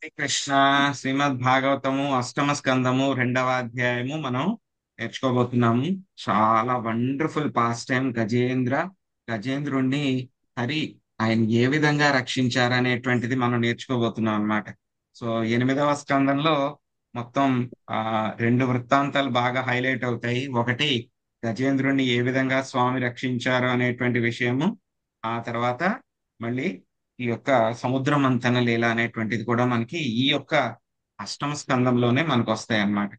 కృష్ణ శ్రీమద్ భాగవతము అష్టమ స్కందము 2వ అధ్యాయము మనం నేర్చుకోబోతున్నాము. చాలా వండర్ఫుల్ పాస్ టైం. గజేంద్రుణ్ణి హరి ఆయన ఏ విధంగా రక్షించారనేటువంటిది మనం నేర్చుకోబోతున్నాం అన్నమాట. సో 8వ స్కందంలో మొత్తం ఆ రెండు వృత్తాంతాలు బాగా హైలైట్ అవుతాయి. ఒకటి, గజేంద్రుణ్ణి ఏ విధంగా స్వామి రక్షించారు అనేటువంటి విషయము. ఆ తర్వాత మళ్ళీ ఈ యొక్క సముద్ర మంథన లీల అనేటువంటిది కూడా మనకి ఈ యొక్క అష్టమ స్కందంలోనే మనకు వస్తాయి అన్నమాట.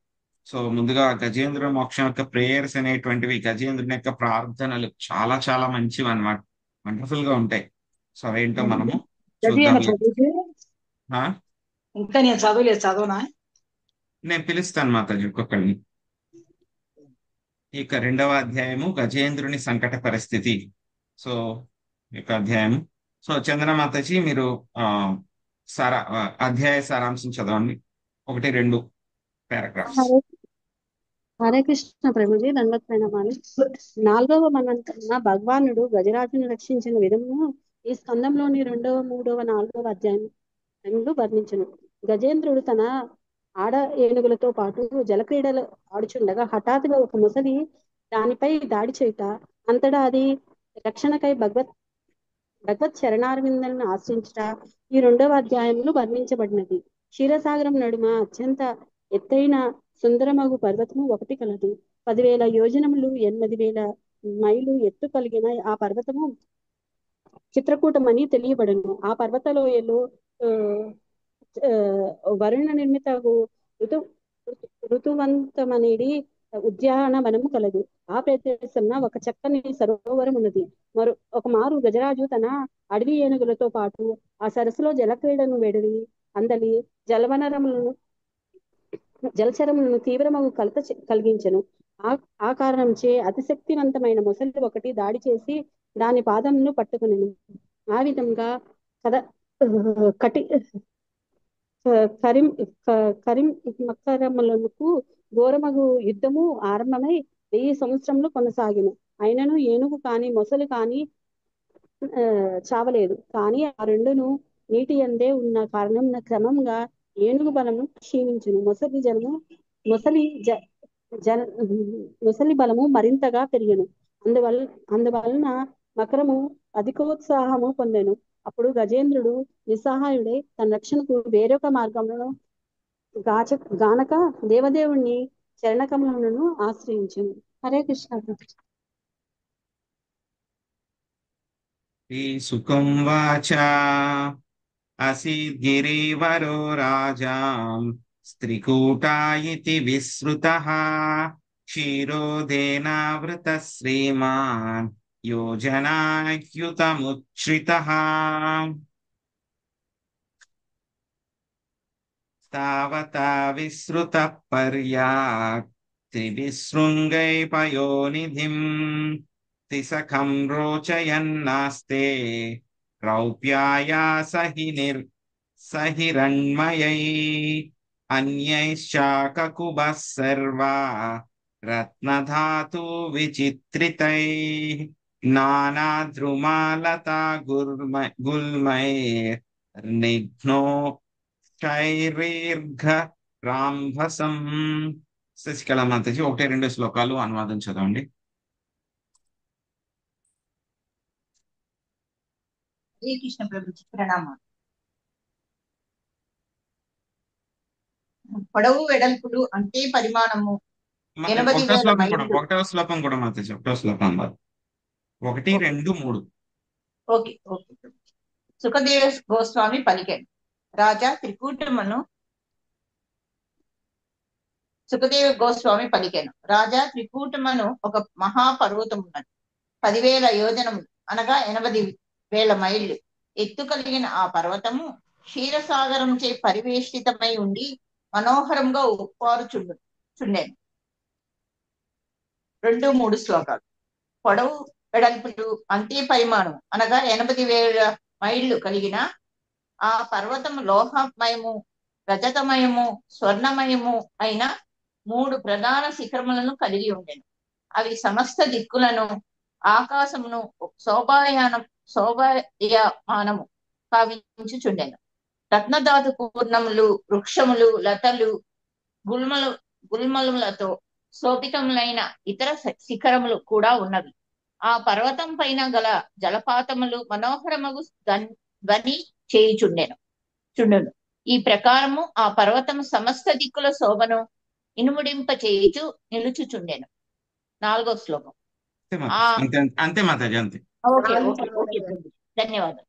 సో ముందుగా గజేంద్ర మోక్షం యొక్క ప్రేయర్స్ అనేటువంటివి, గజేంద్రుని యొక్క ప్రార్థనలు చాలా చాలా మంచివి అన్నమాట. వండర్ఫుల్ గా ఉంటాయి. సో అవేంటో మనము గది అన్న చూద్దాంలే. చదివితే ఆ, ఇంకా నేను చదవలేదు, చదవనా? నేను పిలుస్తాను మాతాజీ ఒక్కొక్కరిని. ఇక 2వ అధ్యాయము గజేంద్రుని సంకట పరిస్థితి. సో ఈ యొక్క అధ్యాయము. సో చందన మాతాజీ మీరు ఆ అధ్యాయ సారాంశం చదవండి. 1, 2 పారాగ్రాఫ్స్. హరే హరే కృష్ణ ప్రభుజీ దండోత్ ప్రణామాలు. 4వ మన్వంతరన భగవానుడు గజరాజును రక్షించిన విధమును ఈ స్కందంలోని 2వ, 3వ, 4వ అధ్యాయంలో వర్ణించును. గజేంద్రుడు తన ఆడ ఏనుగులతో పాటు జలక్రీడలు ఆడుచుండగా హఠాత్తుగా ఒక ముసలి దానిపై దాడి చేయుట, అంతటా అది రక్షణకై భగవత్ చరణారవిందలను ఆశ్రయించుట ఈ 2వ అధ్యాయంలో వర్ణించబడినది. క్షీరసాగరం నడుమ అత్యంత ఎత్తైన సుందరమగు పర్వతము ఒకటి కలదు. 10,000 యోజనములు 8,000 మైళ్ళు ఎత్తు కలిగిన ఆ పర్వతము చిత్రకూటమని తెలియబడును. ఆ పర్వతలోయలో ఆ, ఆ, వరుణ నిర్మిత ఋతు ఋతువంతమనేది ఉద్యానవనము కలదు. ఆ ప్రదేశంలో ఒక చక్కని సరోవరం ఉన్నది. ఒక మారు గజరాజు తన అడవి ఏనుగులతో పాటు ఆ సరస్సులో జలక్రీడను వెడలి అందలి జలవనరములను జలచరములను తీవ్రమగు కలత కలిగించెను. ఆ ఆ కారణంచే అతిశక్తివంతమైన మొసలి ఒకటి దాడి చేసి దాని పాదమును పట్టుకునెను. ఆ విధంగా కథ కటి కరిం కరిం మకరములకు ఘోరమగు యుద్ధము ఆరంభమై 1000 సంవత్సరములు కొనసాగిను. అయినను ఏనుగు కాని మొసలు కాని చావలేదు. కానీ ఆ రెండును నీటి అందే ఉన్న కారణం క్రమంగా ఏనుగు బలము క్షీణించును. మొసలి జ జన ముసలి బలము మరింతగా పెరిగెను. అందువల్ల అందువలన మకరము అధికోత్సాహము పొందెను. అప్పుడు గజేంద్రుడు నిస్సహాయుడై తన రక్షణకు వేరొక మార్గములను గాచ గానక దేవదేవుణ్ణి చరణకములను ఆశ్రయించను. హరే కృష్ణ. సుఖం వాచ అసీద్గిరివరో రాజా స్త్రీకూటా ఇతి విశ్రుతః క్షీరోదేనావృత శ్రీమాన్ యోజనాయుతముచ్ఛ్రితః తావతా విశ్రుతః పర్యాత్ త్రివిశృంగై పయోనిధిం తిసఖం రోచయన్నాస్తే రౌప్యాయా సహిరణ్మయై అన్యైశ్చాకకుబः సర్వా రత్నధాతు విచిత్రితై నానాద్రుమాలతా గుల్మైర్నిఘ్నో శైరీర్ఘ రాంభసం. శశికళ మాతాజీ 1, 2 శ్లోకాలు అనువాదం చదవండి. హరే కృష్ణ ప్రభుజీ ప్రణామాలు. పొడవు వెడల్పులు అంటే పరిమాణము 80,000 మైళ్ళు. 1వ శ్లోకం కూడా మాతాజీ, 1వ శ్లోకం కాదు. 1, 2, 3. Okay okay. సుఖదేవ గోస్వామి పలికాడు. రాజా త్రికూటమును సుఖదేవ గోస్వామి పలికాను. రాజా త్రికూటమును ఒక మహాపర్వతమున్నది. 10,000 యోజనములు అనగా 80,000 మైళ్ళు ఎత్తు కలిగిన ఆ పర్వతము క్షీరసాగరంచే పరివేష్టితమై ఉండి మనోహరంగా ఉప్పారుచుండెను. 2, 3 శ్లోకాలు. పొడవు వెడల్పులు అంతే పరిమాణం అనగా 80,000 మైళ్ళు కలిగిన ఆ పర్వతము లోహమయము, రజతమయము, స్వర్ణమయము అయిన 3 ప్రధాన శిఖరములను కలిగి ఉండెను. అవి సమస్త దిక్కులను ఆకాశమును శోభాయమానము కావించుచుండెను. రత్నధాతు పూర్ణములు, వృక్షములు, లతలు, గుల్మలు గుల్మములతో శోభితములైన ఇతర శిఖరములు కూడా ఉన్నవి. ఆ పర్వతం పైన గల జలపాతములు మనోహరమగు ధ్వని చుండెను. ఈ ప్రకారము ఆ పర్వతము సమస్త దిక్కుల శోభను ఇనుముడింప చేయుచు నిలుచుచుండెను. 4వ శ్లోకం. అంతే అంతే మాతాజీ, అంతే. ఓకే ఓకే ఓకే, ధన్యవాదాలు.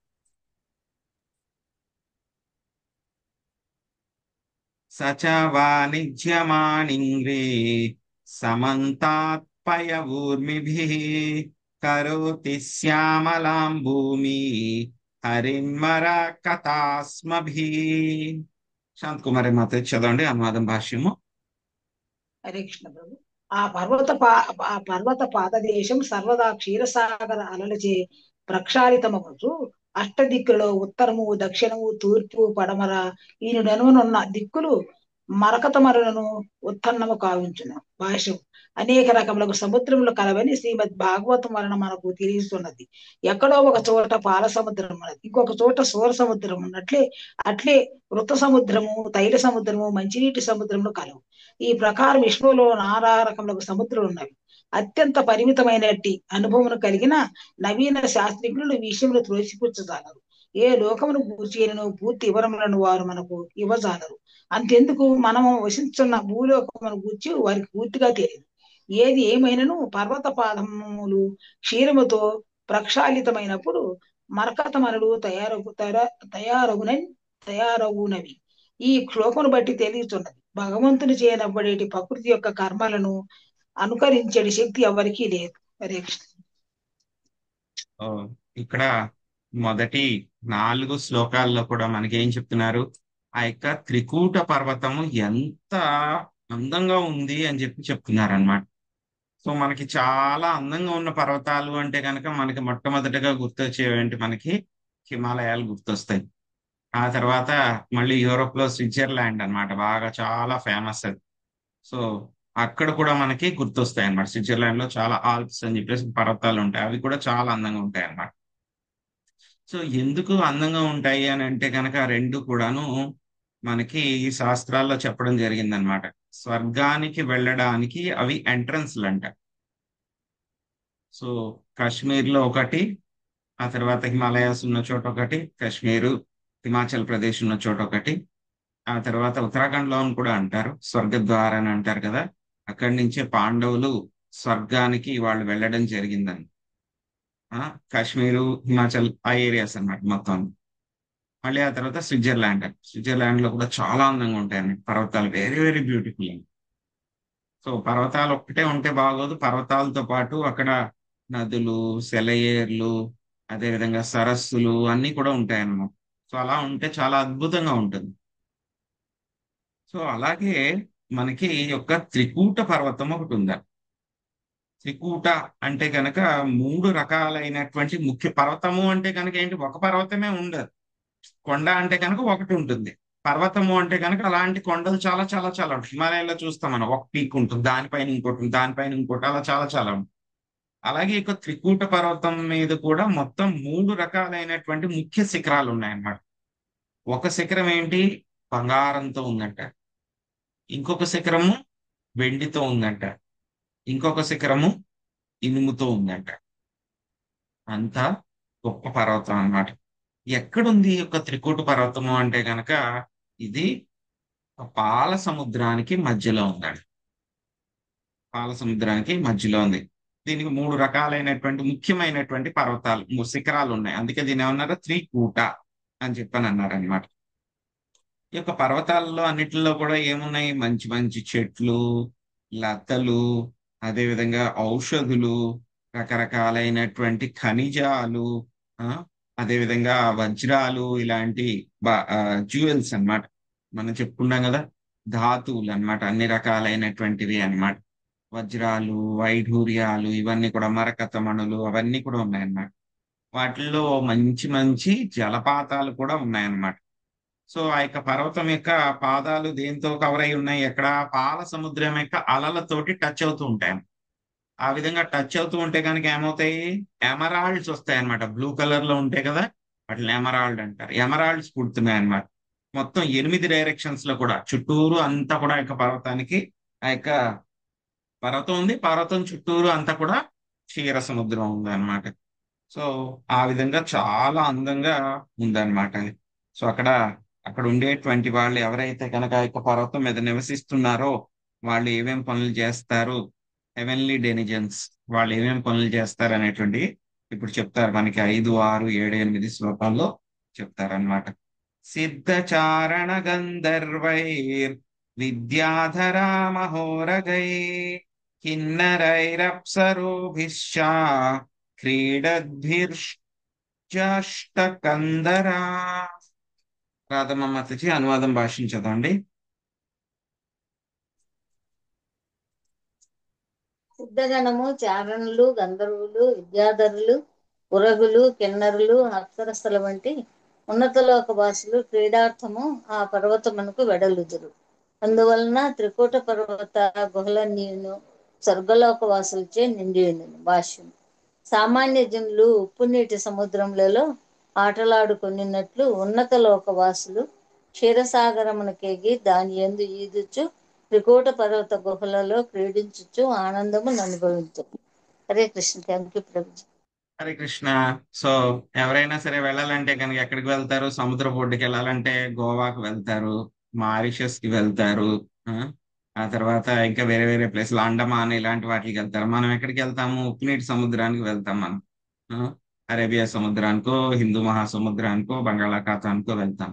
సచ వాణిజ్యమాణింగ్రే సమంతాత్పయ ఊర్మిభిః కరోతి శ్యామలాం భూమి హరిన్మర కథాస్మభిః. శాంత్ కుమారి మాతాజీ చదవండి అనువాదం భాష్యము. హరే కృష్ణ ప్రభు. ఆ పర్వత పాదదేశం సర్వదా క్షీరసాగర అలలచే ప్రక్షాళితమగుచు అష్టదిక్కులలో ఉత్తరము, దక్షిణము, తూర్పు, పడమర ఈ నడుమనున్న దిక్కులు మరకతమరులను ఉత్పన్నము కావించును. భాష్యం. అనేక రకములకు సముద్రములు కలవని శ్రీమద్ భాగవతం వలన మనకు తెలియస్తున్నది. ఎక్కడో ఒక చోట పాల సముద్రం ఉన్నది, ఇంకొక చోట సూర సముద్రం ఉన్నట్లే అట్లే వృత సముద్రము, తైల సముద్రము, మంచినీటి సముద్రములు కలవు. ఈ ప్రకారం విష్ణువులో నానా రకములకు సముద్రాలు ఉన్నవి. అత్యంత పరిమితమైనట్టి అనుభవమును కలిగిన నవీన శాస్త్రజ్ఞులు ఈ విషయములు త్రోసిపుచ్చజాలరు. ఏ లోకమును గూర్చేనను పూర్తి వివరములను వారు మనకు ఇవ్వజాలరు. అంతెందుకు మనము వసించున్న భూలోకమును గూర్చి వారికి పూర్తిగా తెలియదు. ఏది ఏమైనను పర్వత పాదములు క్షీరముతో ప్రక్షాళితమైనప్పుడు మరకతమనులు తయారగునవి ఈ శ్లోకమును బట్టి తెలియచున్నది. భగవంతుని చేయనబడేటి ప్రకృతి యొక్క కర్మలను అనుకరించే శక్తి ఎవరికీ లేదు. హరే కృష్ణ. ఇక్కడ మొదటి 4 శ్లోకాల్లో కూడా మనకి ఏం చెప్తున్నారు, ఆ యొక్క త్రికూట పర్వతము ఎంత అందంగా ఉంది అని చెప్తున్నారు అనమాట. సో మనకి చాలా అందంగా ఉన్న పర్వతాలు అంటే కనుక మనకి మొట్టమొదటిగా గుర్తొచ్చేవేంటి, మనకి హిమాలయాలు గుర్తొస్తాయి. ఆ తర్వాత మళ్ళీ యూరోప్ లో స్విట్జర్లాండ్ అన్నమాట, బాగా చాలా ఫేమస్ అది. సో అక్కడ కూడా మనకి గుర్తొస్తాయి అన్నమాట. స్విట్జర్లాండ్ లో చాలా ఆల్ప్స్ అని చెప్పేసి పర్వతాలు ఉంటాయి, అవి కూడా చాలా అందంగా ఉంటాయి అన్నమాట. సో ఎందుకు అందంగా ఉంటాయి అని అంటే కనుక రెండు కూడాను మనకి ఈ శాస్త్రాల్లో చెప్పడం జరిగిందనమాట. స్వర్గానికి వెళ్ళడానికి అవి ఎంట్రన్స్లు అంట. సో కాశ్మీర్ లో ఒకటి, ఆ తర్వాత హిమాలయాస్ ఉన్న చోట ఒకటి, కాశ్మీరు హిమాచల్ ప్రదేశ్ ఉన్న చోట ఒకటి, ఆ తర్వాత ఉత్తరాఖండ్ లో కూడా అంటారు స్వర్గద్వార్ అని అంటారు కదా, అక్కడి నుంచే పాండవులు స్వర్గానికి వాళ్ళు వెళ్ళడం జరిగిందని. కాశ్మీరు, హిమాచల్ ఆ ఏరియాస్ అన్నమాట మొత్తం. మళ్ళీ ఆ తర్వాత స్విట్జర్లాండ్ లో కూడా చాలా అందంగా ఉంటాయి అన్నమాట పర్వతాలు, వెరీ వెరీ బ్యూటిఫుల్. సో పర్వతాలు ఒక్కటే ఉంటే బాగోదు, పర్వతాలతో పాటు అక్కడ నదులు, సెలయేర్లు, అదేవిధంగా సరస్సులు అన్ని కూడా ఉంటాయి అన్నమాట. సో అలా ఉంటే చాలా అద్భుతంగా ఉంటుంది. సో అలాగే మనకి ఈ యొక్క త్రికూట పర్వతం ఒకటి ఉంది. త్రికూట అంటే కనుక 3 రకాలైనటువంటి ముఖ్య పర్వతము అంటే కనుక ఏంటి, ఒక పర్వతమే ఉండదు. కొండ అంటే కనుక ఒకటి ఉంటుంది, పర్వతము అంటే కనుక అలాంటి కొండలు చాలా చాలా చాలా ఉంటాయి. హిమాలయాల్లో చూస్తాం మనం, ఒక పీక్ ఉంటుంది, దానిపైన ఇంకోటి ఉంటుంది, దానిపైన ఇంకోటి, అలా చాలా చాలా ఉంటుంది. అలాగే ఇక త్రికూట పర్వతం మీద కూడా మొత్తం 3 రకాలైనటువంటి ముఖ్య శిఖరాలు ఉన్నాయన్నమాట. ఒక శిఖరం ఏంటి, బంగారంతో ఉందంట. ఇంకొక శిఖరము వెండితో ఉందంట. ఇంకొక శిఖరము ఇనుముతో ఉందంట. అంత గొప్ప పర్వతం అన్నమాట. ఎక్కడుంది ఈ యొక్క త్రికూట పర్వతము అంటే కనుక ఇది పాల సముద్రానికి మధ్యలో ఉందండి. పాల సముద్రానికి మధ్యలో ఉంది. దీనికి 3 రకాలైనటువంటి ముఖ్యమైనటువంటి పర్వతాలు, శిఖరాలు ఉన్నాయి. అందుకే దీని ఏమన్నారు, త్రికూట అని చెప్పని అన్నారు అనమాట. ఈ యొక్క పర్వతాలలో అన్నిటిలో కూడా ఏమున్నాయి, మంచి మంచి చెట్లు, లతలు, అదేవిధంగా ఔషధులు, రకరకాలైనటువంటి ఖనిజాలు, అదేవిధంగా వజ్రాలు, ఇలాంటి జ్యువెల్స్ అన్నమాట. మనం చెప్పుకున్నాం కదా, ధాతువులు అన్నమాట, అన్ని రకాలైనటువంటివి అన్నమాట. వజ్రాలు, వైఢూర్యాలు, ఇవన్నీ కూడా మరకతమణులు అవన్నీ కూడా ఉన్నాయన్నమాట. వాటిల్లో మంచి మంచి జలపాతాలు కూడా ఉన్నాయన్నమాట. సో ఆ యొక్క పర్వతం యొక్క పాదాలు దేంతో కవర్ అయి ఉన్నాయి, ఎక్కడ పాల సముద్రం యొక్క అలలతోటి టచ్ అవుతూ ఉంటాయి. ఆ విధంగా టచ్ అవుతూ ఉంటే కనుక ఏమవుతాయి, ఎమరాల్డ్స్ వస్తాయి అనమాట. బ్లూ కలర్ లో ఉంటాయి కదా, వాటిని ఎమరాల్డ్ అంటారు. ఎమరాల్డ్స్ పుడుతున్నాయి అనమాట. మొత్తం 8 డైరెక్షన్స్ లో కూడా చుట్టూరు అంతా కూడా ఆ యొక్క పర్వతానికి ఆ యొక్క పర్వతం ఉంది. పర్వతం చుట్టూరు అంతా కూడా క్షీర సముద్రం ఉంది అనమాట. సో ఆ విధంగా చాలా అందంగా ఉందన్నమాట అది. సో అక్కడ ఉండేటువంటి వాళ్ళు ఎవరైతే కనుక ఆ యొక్క పర్వతం మీద నివసిస్తున్నారో వాళ్ళు ఏమేం పనులు చేస్తారు, హెవెన్లీ డెనిజన్స్ వాళ్ళు ఏమేం పనులు చేస్తారు అనేటువంటి ఇప్పుడు చెప్తారు మనకి 5, 6, 7, 8 శ్లోకాల్లో చెప్తారనమాట. సిద్ధచారణ గంధర్వైర్ విద్యాధరా మహోరగై కిన్నరైరప్సరోభిశ్చ క్రీడద్భిర్జష్టకందరా. రాధమమ్మతజీ అనువాదం భాషించదండి. సిద్ధగణము, చారణులు, గంధర్వులు, విద్యాధరులు, పురగులు, కిన్నరులు, అప్సరస్సుల వంటి ఉన్నతలోక వాసులు క్రీడార్థము ఆ పర్వతమునకు వెడలుదురు. అందువలన త్రికూట పర్వత గుహలన్నీయును స్వర్గలోక వాసులచే నిండియుండును. భాష్యం. సామాన్య జనులు ఉప్పు నీటి సముద్రములలో ఆటలాడుకున్నట్లు ఉన్నత లోకవాసులు క్షీరసాగరమునకేగి దాని యందు ఈదుచు త్రికూట పర్వత గుహలలో క్రీడించుచు ఆనందము అనుభవించు. Hare Krishna. Thank you Prabhuji. Hare Krishna. So ఎవరైనా సరే వెళ్ళాలంటే కనుక ఎక్కడికి వెళ్తారు? సముద్ర ఒడ్డుకి వెళ్ళాలంటే గోవాకు వెళ్తారు, మారిషస్ కి వెళ్తారు, ఆ ఆ తర్వాత ఇంకా వేరే వేరే ప్లేస్లు అండమాన్ ఇలాంటి వాటికి వెళ్తారు. మనం ఎక్కడికి వెళ్తాము? ఉప్పునీటి సముద్రానికి వెళ్తాం మనం. ఆ, అరేబియా సముద్రానికో, హిందూ మహాసముద్రానికో, బంగాళాఖాతానికో వెళ్తాం.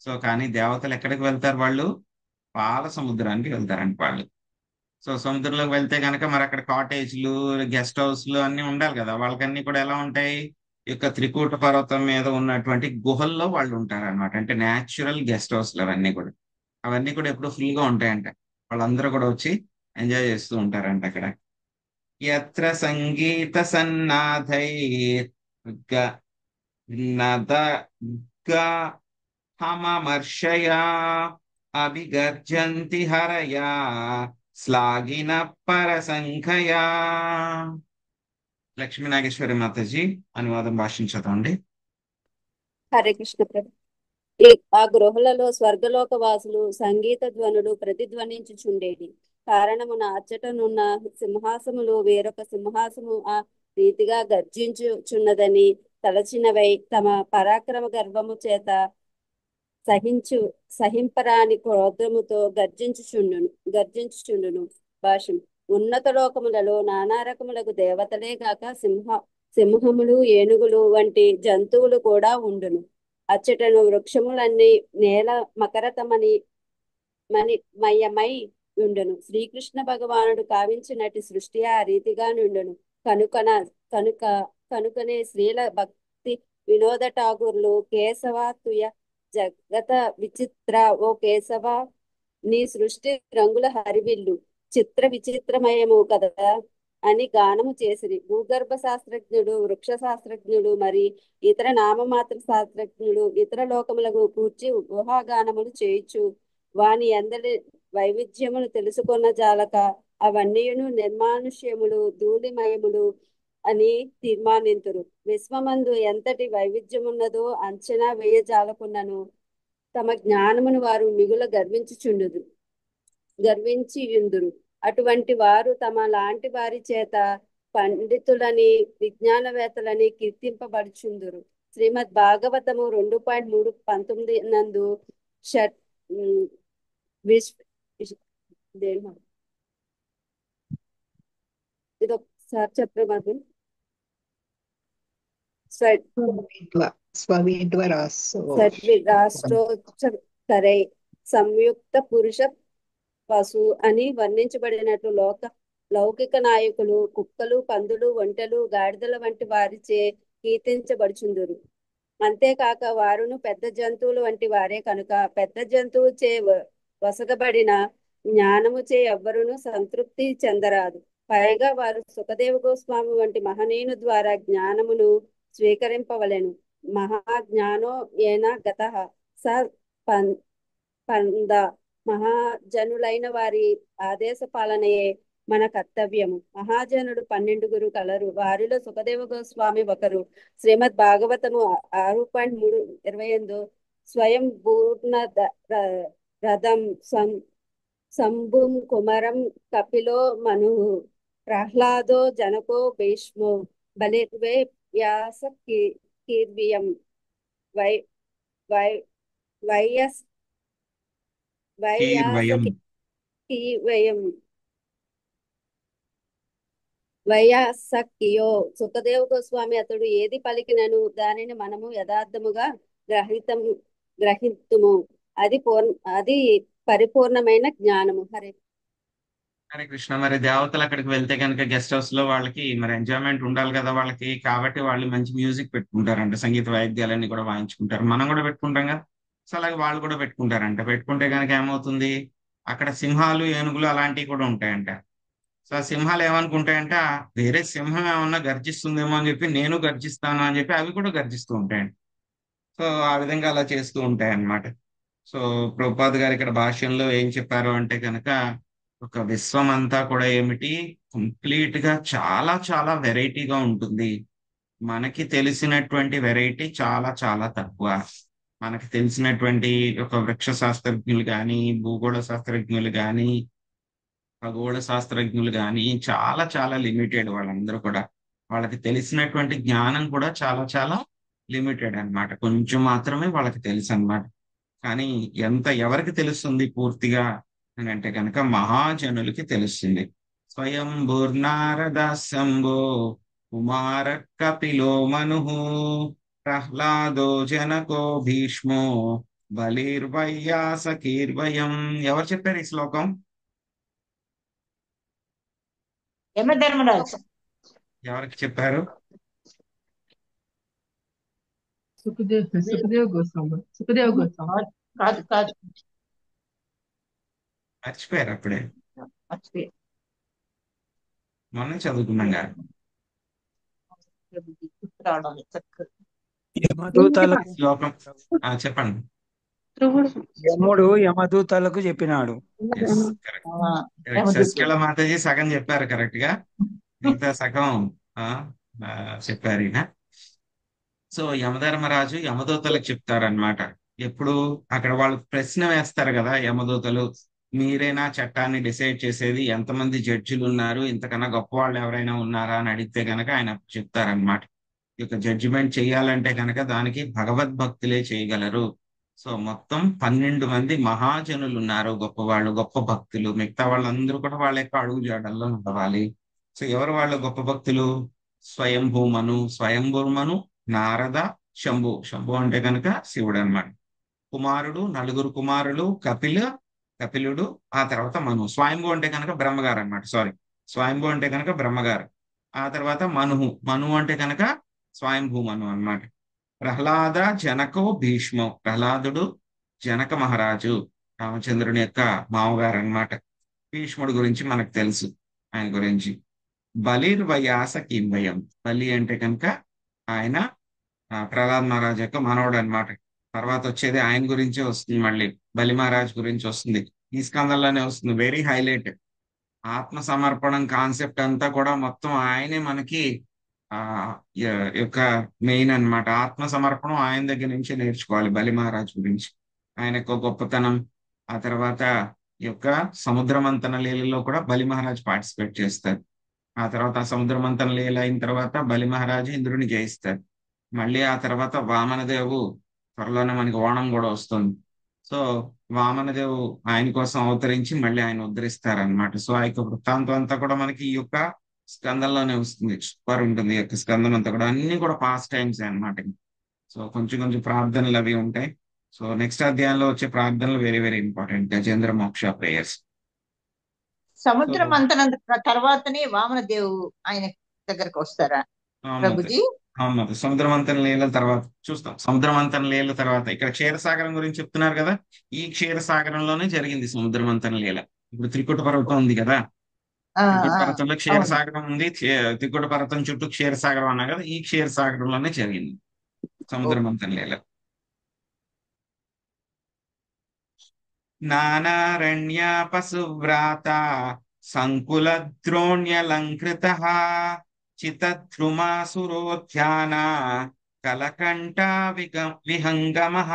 సో కానీ దేవతలు ఎక్కడికి వెళ్తారు? వాళ్ళు పాల సముద్రానికి వెళ్తారంట వాళ్ళు. సో సముద్రంలోకి వెళ్తే కనుక మరి అక్కడ కాటేజ్లు, గెస్ట్ హౌస్లు అన్ని ఉండాలి కదా. వాళ్ళకన్నీ కూడా ఎలా ఉంటాయి? ఈ యొక్క త్రికూట పర్వతం మీద ఉన్నటువంటి గుహల్లో వాళ్ళు ఉంటారన్నమాట. అంటే న్యాచురల్ గెస్ట్ హౌస్లు అవన్నీ కూడా ఎప్పుడు ఫుల్ గా ఉంటాయంట. వాళ్ళందరూ కూడా వచ్చి ఎంజాయ్ చేస్తూ ఉంటారంట అక్కడ. యత్ర సంగీత సన్నాధై నద హమమర్షయా అభిగర్జంతి హరయా శ్లాఘిన పరసంఖయా. లక్ష్మీ నాగేశ్వరి మాతాజీ అనువాదం భాషించదండి. హరే కృష్ణ ప్రభు. ఆ గృహలలో స్వర్గలోక వాసులు సంగీత ధ్వనులు ప్రతిధ్వనించుచుండేది. కారణమున అచ్చటనున్న సింహాసములు వేరొక సింహాసము ఆ రీతిగా గర్జించుచున్నదని తలచినవై తమ పరాక్రమ గర్వము చేత సహింపరాని క్రోధముతో గర్జించుచుండును. భాష్యం. ఉన్నత లోకములలో నానా రకములకు దేవతలే గాక సింహములు, ఏనుగులు వంటి జంతువులు కూడా ఉండును. అచ్చటను వృక్షములన్నీ నేల మకరతమని మయమై ఉండును. శ్రీకృష్ణ భగవానుడు కావించినటి సృష్టి ఆ రీతిగా నుండును. కనుక కనుకనే శ్రీల భక్తి వినోద ఠాగూర్లు కేశవ జగత విచిత్ర ఓ కేశవ, నీ సృష్టి రంగుల హరివిల్లు చిత్ర విచిత్రమయము కదా అని గానము చేసిరి. భూగర్భ శాస్త్రజ్ఞుడు, వృక్ష శాస్త్రజ్ఞుడు, మరి ఇతర నామమాత్ర శాస్త్రజ్ఞుడు ఇతర లోకములకు కూర్చి ఊహాగానములు చేయుచు వాని అందరి వైవిధ్యమును తెలుసుకొన్న జాలక అవన్నీయును నిర్మానుష్యములు, ధూళిమయములు అని తీర్మానింతురు. విశ్వమందు ఎంతటి వైవిధ్యమున్నదో అంచనా వేయజాలకున్నను తమ జ్ఞానమును వారు మిగుల గర్వించియుందురు. అటువంటి వారు తమ లాంటి వారి చేత పండితులని, విజ్ఞానవేత్తలని కీర్తింపబడుచుందురు. శ్రీమద్ భాగవతము 2.3:19 నందు షట్ ఇది ఒకసారి చెప్పమని రాష్ట్రోత్తరై సంయుక్త పురుష పశు అని వర్ణించబడినట్లు లౌకిక నాయకులు కుక్కలు, పందులు, ఒంటెలు, గాడిదల వంటి వారిచే కీర్తించబడుచుందురు. అంతేకాక వారును పెద్ద జంతువులు వంటి వారే కనుక పెద్ద జంతువు చే వసగబడిన జ్ఞానము చే ఎవ్వరును సంతృప్తి చెందరాదు. పైగా వారు సుఖదేవ గోస్వామి వంటి మహనీయుని ద్వారా జ్ఞానమును స్వీకరింపవలెను. మహాజ్ఞానో ఏన గత స పంద. మహాజనులైన వారి ఆదేశ పాలనయే మన కర్తవ్యము. మహాజనుడు 12 కలరు. వారిలో సుఖదేవ గోస్వామి ఒకరు. శ్రీమద్ భాగవతము 6.3:28 స్వయం పూర్ణ రథం శంభుం కుమరం కపిలో మను ప్రహ్లాదో జనకో భీష్మో బలిర్వే వ్యాస కీర్వియం వై వై వైయస్ వైయాస కీర్వయం కీర్వయం వైయాసక్కియో. సుఖదేవ గోస్వామి అతడు ఏది పలికినను దానిని మనము యథార్థముగా గ్రహితుము. అది పరిపూర్ణమైన జ్ఞానము. హరే హరే కృష్ణ. మరి దేవతలు అక్కడికి వెళ్తే కనుక గెస్ట్ హౌస్ లో వాళ్ళకి మరి ఎంజాయ్మెంట్ ఉండాలి కదా వాళ్ళకి, కాబట్టి వాళ్ళు మంచి మ్యూజిక్ పెట్టుకుంటారంట, సంగీత వాయిద్యాలన్నీ కూడా వాయించుకుంటారు. మనం కూడా పెట్టుకుంటాం కదా. సో అలాగే వాళ్ళు కూడా పెట్టుకుంటారంట. పెట్టుకుంటే కనుక ఏమవుతుంది, అక్కడ సింహాలు ఏనుగులు అలాంటివి కూడా ఉంటాయంట. సో ఆ సింహాలు ఏమనుకుంటాయంట, వేరే సింహం ఏమన్నా గర్జిస్తుందేమో అని చెప్పి నేను గర్జిస్తాను అని చెప్పి అవి కూడా గర్జిస్తూ ఉంటాయంట. సో ఆ విధంగా అలా చేస్తూ ఉంటాయి అన్నమాట. సో ప్రభుపాద్ గారు ఇక్కడ భాష్యంలో ఏం చెప్పారు అంటే కనుక, ఒక విశ్వం అంతా కూడా ఏమిటి, కంప్లీట్ గా చాలా చాలా వెరైటీగా ఉంటుంది. మనకి తెలిసినటువంటి వెరైటీ చాలా చాలా తక్కువ. మనకి తెలిసినటువంటి ఒక వృక్ష శాస్త్రజ్ఞులు కానీ, భూగోళ శాస్త్రజ్ఞులు కానీ, ఖగోళ శాస్త్రజ్ఞులు కానీ చాలా చాలా లిమిటెడ్. వాళ్ళందరూ కూడా వాళ్ళకి తెలిసినటువంటి జ్ఞానం కూడా చాలా చాలా లిమిటెడ్ అన్నమాట. కొంచెం మాత్రమే వాళ్ళకి తెలుసు అన్నమాట. కానీ ఎవరికి తెలుస్తుంది పూర్తిగా అని అంటే కనుక మహాజనులకి తెలుస్తుంది. స్వయం భూర్నారద శంభో కుమార కపిలో మను ప్రహ్లాదో జనకో భీష్మో బలిర్వయ్యాసకీర్వయం. ఎవరు చెప్పారు ఈ శ్లోకం? యమధర్మరాజు. ఎవరికి చెప్పారు? సుఖదేవ్ గోస్వామి. కాదు కాదు, మర్చిపోయారు అప్పుడే, మర్చిపోయారు. మొన్న చదువుకున్నాం కదా. గుర్తు రావడం లేదు చక్కగా. యమదూతలకు శ్లోకం చెప్పండి. యముడు యమదూతలకు చెప్పినాడు. Yes, correct. ఆ, Correct. శశికళ మాతాజీ సగం చెప్పారు కరెక్ట్ గా, మిగతా సగం ఆ, ఆ, చెప్పారు ఈయన. సో యమధర్మరాజు యమదూతలకు చెప్తారనమాట. ఎప్పుడు అక్కడ వాళ్ళు ప్రశ్న వేస్తారు కదా యమదూతలు, మీరేనా చట్టాన్ని డిసైడ్ చేసేది, ఎంతమంది జడ్జిలు ఉన్నారు, ఇంతకన్నా గొప్ప వాళ్ళు ఎవరైనా ఉన్నారా అని అడిగితే కనుక ఆయన చెప్తారనమాట, ఈ యొక్క జడ్జిమెంట్ చేయాలంటే కనుక దానికి భగవద్భక్తులే చేయగలరు. సో మొత్తం 12 మంది మహాజనులు ఉన్నారు, గొప్పవాళ్ళు, గొప్ప భక్తులు. మిగతా వాళ్ళందరూ కూడా వాళ్ళ యొక్క అడుగు జాడల్లో నడవాలి. సో ఎవరు వాళ్ళు గొప్ప భక్తులు? స్వయంభూమను, నారద, శంభు. శంభు అంటే కనుక శివుడు అన్నమాట. కుమారుడు, నలుగురు కుమారులు, కపిలుడు, ఆ తర్వాత మను. స్వయంభు అంటే కనుక బ్రహ్మగారు అన్నమాట. సారీ, స్వయంభు అంటే కనుక బ్రహ్మగారు. ఆ తర్వాత మను అంటే కనుక స్వయంభూమను అన్నమాట. ప్రహ్లాద జనకో భీష్మో. ప్రహ్లాదుడు జనక మహారాజు, రామచంద్రుని యొక్క మామగారు అన్నమాట. భీష్ముడు గురించి మనకు తెలుసు, ఆయన గురించి. బలిర్వయాస కింవయం. బలి అంటే కనుక ఆయన ప్రహ్లాద్ మహారాజ్ యొక్క మనవడు అన్నమాట. తర్వాత వచ్చేది ఆయన గురించే వస్తుంది, మళ్ళీ బలి మహారాజ్ గురించి వస్తుంది. ఈ స్కందంలోనే వస్తుంది. Very highlight. ఆత్మ సమర్పణం కాన్సెప్ట్ అంతా కూడా మొత్తం ఆయనే మనకి ఆ యొక్క మెయిన్ అన్నమాట. ఆత్మ సమర్పణం ఆయన దగ్గర నుంచి నేర్చుకోవాలి, బలి మహారాజ్ గురించి, ఆయన యొక్క గొప్పతనం. ఆ తర్వాత ఈ యొక్క సముద్ర మంథన లీలలో కూడా బలి మహారాజ్ పార్టిసిపేట్ చేస్తారు. ఆ తర్వాత ఆ సముద్ర మంథన లీల అయిన తర్వాత బలి మహారాజు ఇంద్రుని జయిస్తారు. మళ్ళీ ఆ తర్వాత వామనదేవు, త్వరలోనే మనకి ఓణం కూడా వస్తుంది. సో వామనదేవు ఆయన కోసం అవతరించి మళ్ళీ ఆయన ఉద్ధరిస్తారనమాట. సో ఆ యొక్క వృత్తాంతం అంతా కూడా మనకి ఈ యొక్క స్కందంలోనే వస్తుంది. సూపర్ ఉంటుంది ఈ యొక్క స్కందం అంతా కూడా, అన్ని కూడా పాస్ట్ టైమ్స్ అన్నమాట. సో కొంచెం కొంచెం ప్రార్థనలు అవి ఉంటాయి. సో నెక్స్ట్ అధ్యాయంలో వచ్చే ప్రార్థనలు వెరీ వెరీ ఇంపార్టెంట్, గజేంద్ర మోక్ష ప్రేయర్స్. సముద్ర మంథనం తర్వాతనే వామనదేవు ఆయన దగ్గరకు వస్తారా ప్రభుజీ? అవును, సముద్ర మంథన లీల తర్వాత చూస్తాం. సముద్ర మంథన లీల తర్వాత ఇక్కడ క్షీరసాగరం గురించి చెప్తున్నారు కదా, ఈ క్షీరసాగరంలోనే జరిగింది సముద్ర మంథన లీల. ఇప్పుడు త్రికుట పర్వతం ఉంది కదా, త్రికుట పర్వతంలో క్షీరసాగరం ఉంది. త్రికుట పర్వతం చుట్టూ క్షీరసాగరం అన్నా కదా, ఈ క్షీరసాగరంలోనే జరిగింది సముద్ర మంథన లీల. నానారణ్యాపసువ్రాత సంకుల ద్రోణ్యలంకృత చితద్రుమాసురోధ్యాన కలకంఠ విహంగమః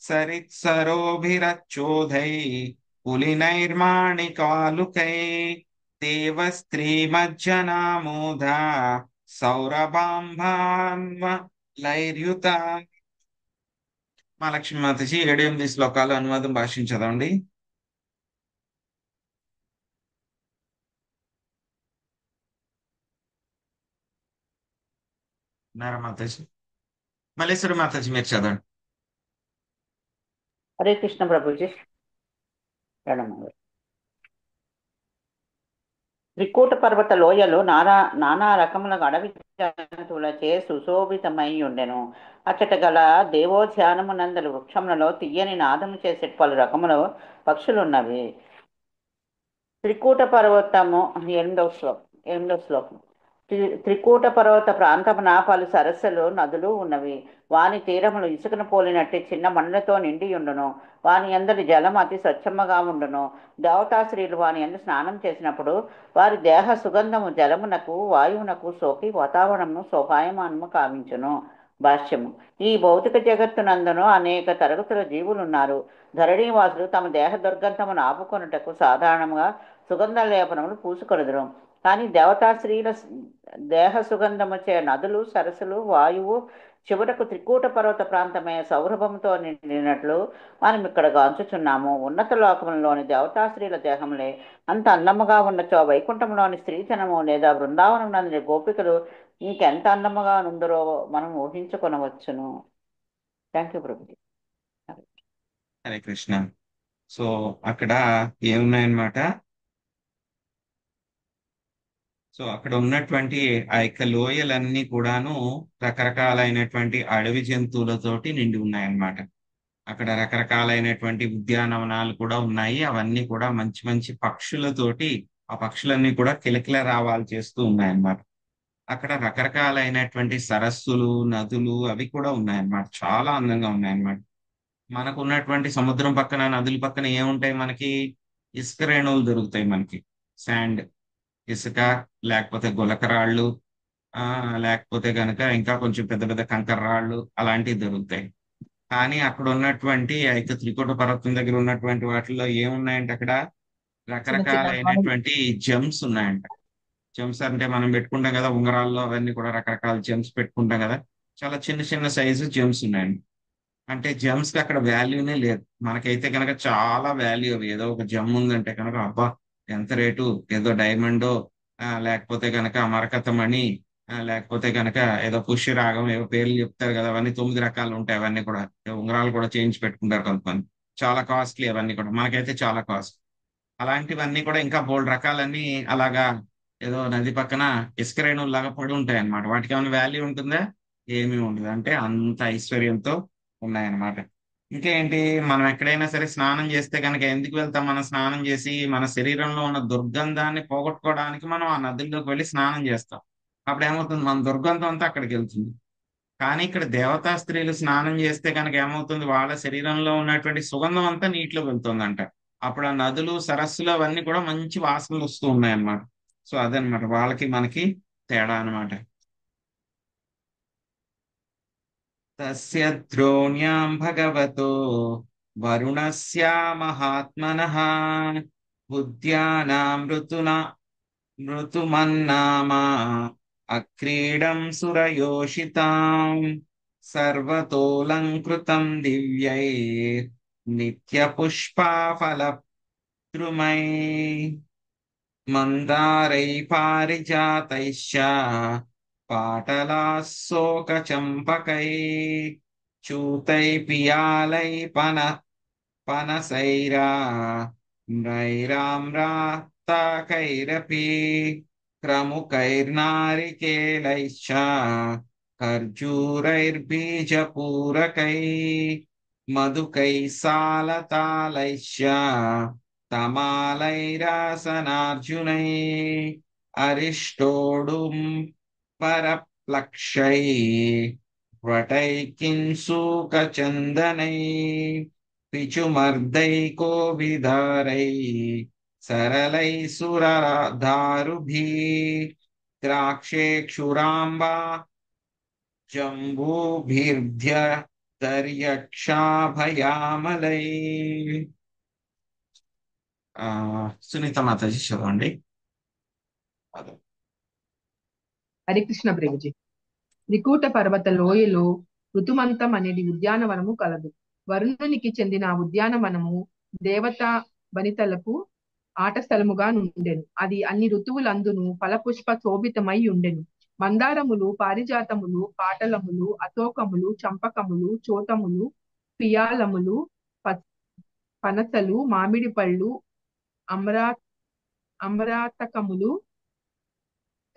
సరిత్సరోభిరచ్చోధై పులినైర్మాణికాలుకై దేవస్త్రీమజ్జనామోధ సౌరభాంబాన్వలైర్యుత. మా లక్ష్మీ మాతజీ 7 శ్లోకాలు అనువాదం భాషించదండి. నారా మాతాజీ, మల్లేశ్వరి మాతాజీ మీరు చదవండి. హరే కృష్ణ ప్రభుజీ. ప్రణామాలు. త్రికూట పర్వత లోయలు నానా రకముల అడవి జంతువులచే సుశోభితమై ఉండెను. అచ్చట గల దేవోధ్యానమునందలి వృక్షములలో తీయని నాదము చేసే పలు రకముల పక్షులున్నవి. త్రికూట పర్వతము 8వ శ్లోకం. త్రికూట పర్వత ప్రాంతమున పలు సరస్సులు నదులు ఉన్నవి. వాని తీరములు ఇసుకను పోలినట్టు చిన్న మన్నులతో నిండి ఉండును. వాని అందరి జలం అతి స్వచ్ఛముగా ఉండును. దేవతాశ్రీలు వాని అందు స్నానం చేసినప్పుడు వారి దేహ సుగంధము జలమునకు వాయువునకు సోకి వాతావరణము శోభాయమానము కావించును. భాష్యము. ఈ భౌతిక జగత్తునందును అనేక తరగతుల జీవులున్నారు. ధరణీవాసులు తమ దేహ దుర్గంధమును ఆపుకొనుటకు సాధారణంగా సుగంధ లేపనములు పూసుకొనుదురు. కానీ దేవతా స్త్రీల దేహ సుగంధముచే నదులు, సరస్సులు, వాయువు చివరకు త్రికూట పర్వత ప్రాంతమే సౌరభంతో నిండినట్లు మనం ఇక్కడ గాంచుచున్నాము. ఉన్నత లోకములలోని దేవతా స్త్రీల దేహములే అంత అందముగా ఉన్నచో వైకుంఠంలోని స్త్రీజనము లేదా బృందావనం నందని గోపికలు ఇంకెంత అందముగా నుందరో మనం ఊహించుకొనవచ్చును. Thank you Prabhuji. Hare Krishna. So అక్కడ ఏమున్నాయన్నమాట, సో అక్కడ ఉన్నటువంటి ఆ యొక్క లోయలన్నీ కూడాను రకరకాలైనటువంటి అడవి జంతువులతోటి నిండి ఉన్నాయన్నమాట. అక్కడ రకరకాలైనటువంటి ఉద్యానవనాలు కూడా ఉన్నాయి. అవన్నీ కూడా మంచి మంచి పక్షులతోటి, ఆ పక్షులన్నీ కూడా కిలకిల రావాలు చేస్తూ ఉన్నాయన్నమాట. అక్కడ రకరకాలైనటువంటి సరస్సులు, నదులు అవి కూడా ఉన్నాయన్నమాట. చాలా అందంగా ఉన్నాయన్నమాట. మనకు ఉన్నటువంటి సముద్రం పక్కన, నదుల పక్కన ఏముంటాయి మనకి? ఇసుక రేణువులు దొరుకుతాయి మనకి. శాండ్, ఇసుక, లేకపోతే గులకరాళ్ళు, లేకపోతే కనుక ఇంకా కొంచెం పెద్ద పెద్ద కంకర రాళ్ళు అలాంటివి దొరుకుతాయి. కానీ అక్కడ ఉన్నటువంటి అయితే త్రికూట పర్వతం దగ్గర ఉన్నటువంటి వాటిల్లో ఏమున్నాయంటే అక్కడ రకరకాలైనటువంటి జెమ్స్ ఉన్నాయంట. జెమ్స్ అంటే మనం పెట్టుకుంటాం కదా ఉంగరాల్లో, అవన్నీ కూడా రకరకాల జెమ్స్ పెట్టుకుంటాం కదా. చాలా చిన్న చిన్న సైజు జెమ్స్ ఉన్నాయండి. అంటే జెమ్స్ కి అక్కడ వాల్యూనే లేదు. మనకైతే కనుక చాలా వాల్యూ. అవి ఏదో ఒక జెమ్ ఉందంటే కనుక అబ్బా ఎంత రేటు, ఏదో డైమండో, లేకపోతే కనుక మరకతమణి, లేకపోతే కనుక ఏదో పుష్యరాగం, ఏవో పేర్లు చెప్తారు కదా. అవన్నీ 9 రకాలు ఉంటాయి. అవన్నీ కూడా ఉంగరాలు కూడా చేయించి పెట్టుకుంటారు కొంతమంది. చాలా కాస్ట్లీ అవన్నీ కూడా. మనకైతే చాలా కాస్ట్. అలాంటివన్నీ కూడా ఇంకా బోల్డ్ రకాలన్నీ అలాగా ఏదో నది పక్కన ఇసుక రేణువులాగా పడి ఉంటాయి అన్నమాట. వాటికి ఏమైనా వాల్యూ ఉంటుందా? ఏమీ ఉండదు. అంటే అంత ఐశ్వర్యంతో ఉన్నాయన్నమాట. ఇంకేంటి, మనం ఎక్కడైనా సరే స్నానం చేస్తే కనుక ఎందుకు వెళ్తాం? మనం స్నానం చేసి మన శరీరంలో ఉన్న దుర్గంధాన్ని పోగొట్టుకోవడానికి మనం ఆ నదుల్లోకి వెళ్ళి స్నానం చేస్తాం. అప్పుడు ఏమవుతుంది? మన దుర్గంధం అంతా అక్కడికి వెళ్తుంది. కానీ ఇక్కడ దేవతా స్త్రీలు స్నానం చేస్తే కనుక ఏమవుతుంది? వాళ్ళ శరీరంలో ఉన్నటువంటి సుగంధం అంతా నీటిలో వెళ్తుందంట. అప్పుడు ఆ నదులు, సరస్సులు అవన్నీ కూడా మంచి వాసనలు వస్తూ ఉన్నాయి అన్నమాట. సో అదనమాట వాళ్ళకి మనకి తేడా అన్నమాట. తస్య ద్రోణ్యాం భగవతో వరుణస్య మహాత్మనః ఋతుమన్నామా అక్రీడం సురయోషితాం సర్వతోలంకృతం దివ్యై నిత్యపుష్పాఫలద్రుమై మందారై పారిజాతైశ్చ పాటలాశోకచంపకై చూతై పియాలై పనసైరా నైరామ్రాతాకైరపి క్రముకైర్నారికేలైశ్చ ఖర్జూరైర్బీజపూరకై మధుకై సాలతాలైశ్చ తమాలైరాసనార్జునై అరిష్టోడుం పరప్లక్షై వటై కింసూకచందనై పిచుమర్దైకోవిదారై సరళై సురదారుభి ద్రాక్షేక్షురాంబా జంబూభిర్ధ్యర్యక్షాభయామలై. సునీత మాతాజీ చదవండి. హరే కృష్ణ ప్రభుజీ. త్రికూట పర్వత లోయలో ఋతుమంతం అనేది ఉద్యానవనము కలదు. వరుణునికి చెందిన ఆ ఉద్యానవనము దేవతా వనితలకు ఆట స్థలముగా నుండెను. అది అన్ని ఋతువులందును ఫలపుష్ప శోభితమై ఉండెను. మందారములు, పారిజాతములు, పాటలములు, అశోకములు, చంపకములు, చోతములు, పియాలములు, పనసలు, మామిడి పళ్ళు, అమరాతకములు,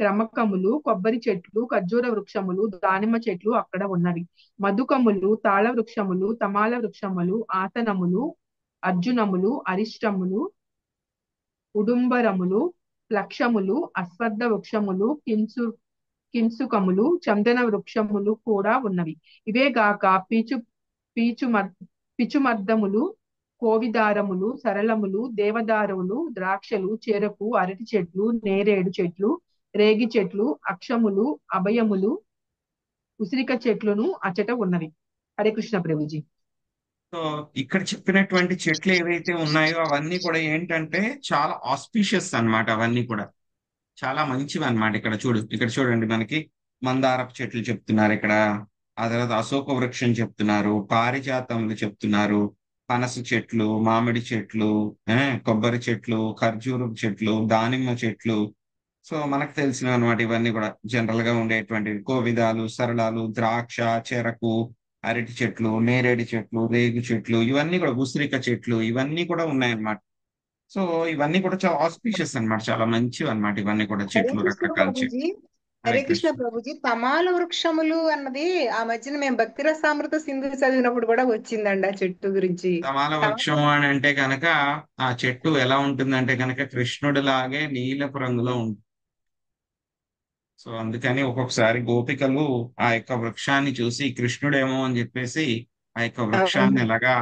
క్రమకములు, కొబ్బరి చెట్లు, ఖర్జూర వృక్షములు, దానిమ్మ చెట్లు అక్కడ ఉన్నవి. మధుకములు, తాళ వృక్షములు, తమాల వృక్షములు, ఆసనములు, అర్జునములు, అరిష్టములు, ఉడుంబరములు, లక్షములు, అశ్వత్థ వృక్షములు, కింసుకములు, చందన వృక్షములు కూడా ఉన్నవి. ఇవేగాక పిచుమర్దములు, కోవిదారములు, సరళములు, దేవదారులు, ద్రాక్షలు, చెరకు, అరటి చెట్లు, నేరేడు చెట్లు, రేగి చెట్లు, అక్షములు, అభయములు, ఉసిరిక చెట్లును అచ్చట ఉన్నవి. హరే కృష్ణ ప్రభుజీ. సో ఇక్కడ చెప్పినటువంటి చెట్లు ఏవైతే ఉన్నాయో అవన్నీ కూడా ఏంటంటే చాలా ఆస్పీషియస్ అన్నమాట. అవన్నీ కూడా చాలా మంచివి అన్నమాట. ఇక్కడ చూడండి, మనకి మందారపు చెట్లు చెప్తున్నారు ఇక్కడ. ఆ తర్వాత అశోక వృక్షం చెప్తున్నారు, పారిజాతములు చెప్తున్నారు, పనస చెట్లు, మామిడి చెట్లు, కొబ్బరి చెట్లు, ఖర్జూరం చెట్లు, దానిమ్మ చెట్లు. సో మనకు తెలిసినవి అనమాట ఇవన్నీ కూడా. జనరల్ గా ఉండేటువంటివి కోవిదాలు, సరళాలు, ద్రాక్ష, చెరకు, అరటి చెట్లు, నేరేడు చెట్లు, రేగు చెట్లు, ఇవన్నీ కూడా ఉసిరిక చెట్లు, ఇవన్నీ కూడా ఉన్నాయన్నమాట. సో ఇవన్నీ కూడా చాలా ఆస్పీషియస్ అన్నమాట, చాలా మంచివి అన్నమాట. ఇవన్నీ కూడా హరే చెట్లు, కృష్ణ రకరకాల చెట్లు. ప్రభుజీ. హరే హరే కృష్ణ కృష్ణ. ప్రభుజీ, తమాల వృక్షములు అన్నది ఆ మధ్యన మేము భక్తిరసామృత సింధు చదివినప్పుడు కూడా వచ్చిందండి ఆ చెట్టు గురించి. తమాల వృక్షం అని అంటే కనుక ఆ చెట్టు ఎలా ఉంటుందంటే కనుక కృష్ణుడి లాగే నీలపు రంగులో ఉంటుంది. సో అందుకని ఒక్కొక్కసారి గోపికలు ఆ యొక్క వృక్షాన్ని చూసి కృష్ణుడేమో అని చెప్పేసి ఆ యొక్క వృక్షాన్ని ఎలాగా